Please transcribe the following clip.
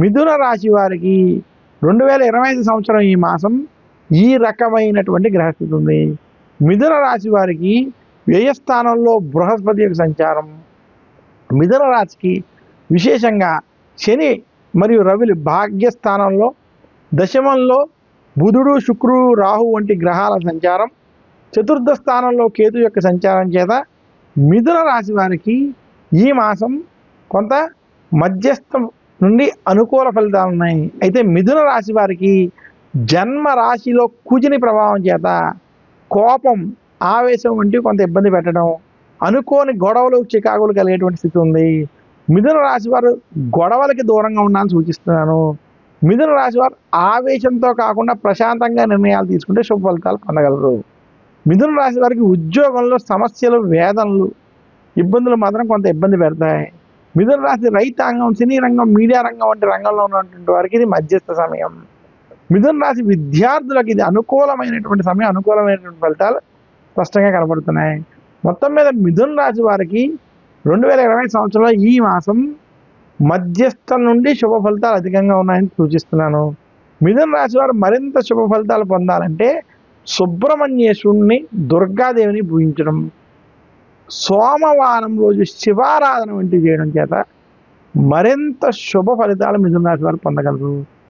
మిథున రాశి వారికి 2025 సంవత్సరం ఈ మాసం ఈ రకమైనటువంటి గ్రహస్థితి ఉంది. మిథున రాశి వారికి వ్యయస్థానంలో బృహస్పతి యొక్క సంచారం, మిథున రాశికి విశేషంగా శని మరియు రవిలు భాగ్యస్థానంలో, దశమంలో బుధుడు, శుక్రుడు, రాహు వంటి గ్రహాల సంచారం, చతుర్థ స్థానంలో కేతు యొక్క సంచారం చేత మిథున రాశి వారికి ఈ మాసం కొంత మధ్యస్థం నుండి అనుకూల ఫలితాలు ఉన్నాయి. అయితే మిథున రాశి వారికి జన్మ రాశిలో కుజుని ప్రభావం చేత కోపం, ఆవేశం వంటివి కొంత ఇబ్బంది పెట్టడం, అనుకోని గొడవలు, చికాకులు కలిగేటువంటి స్థితి ఉంది. మిథున రాశి వారు గొడవలకి దూరంగా ఉండాలని సూచిస్తున్నాను. మిథున రాశి వారు ఆవేశంతో కాకుండా ప్రశాంతంగా నిర్ణయాలు తీసుకుంటే శుభ ఫలితాలు పొందగలరు. మిథున రాశి వారికి ఉద్యోగంలో సమస్యలు, వేదనలు, ఇబ్బందులు మాత్రం కొంత ఇబ్బంది పెడతాయి. మిథున రాశి రైతాంగం, సినీ రంగం, మీడియా రంగం వంటి రంగంలో ఉన్నటువంటి వారికి ఇది మధ్యస్థ సమయం. మిథున రాశి విద్యార్థులకు ఇది అనుకూలమైనటువంటి సమయం, అనుకూలమైనటువంటి ఫలితాలు స్పష్టంగా కనబడుతున్నాయి. మొత్తం మీద మిథున రాశి వారికి 2020 సంవత్సరంలో ఈ మాసం మధ్యస్థం నుండి శుభ ఫలితాలు అధికంగా ఉన్నాయని సూచిస్తున్నాను. మిథున రాశి వారు మరింత శుభ ఫలితాలు పొందాలంటే సుబ్రహ్మణ్యేశ్వరుణ్ణి, దుర్గాదేవిని పూజించడం, సోమవారం రోజు శివారాధన వంటివి చేయడం చేత మరింత శుభ ఫలితాలు మిథున రాశి వారు పొందగలరు.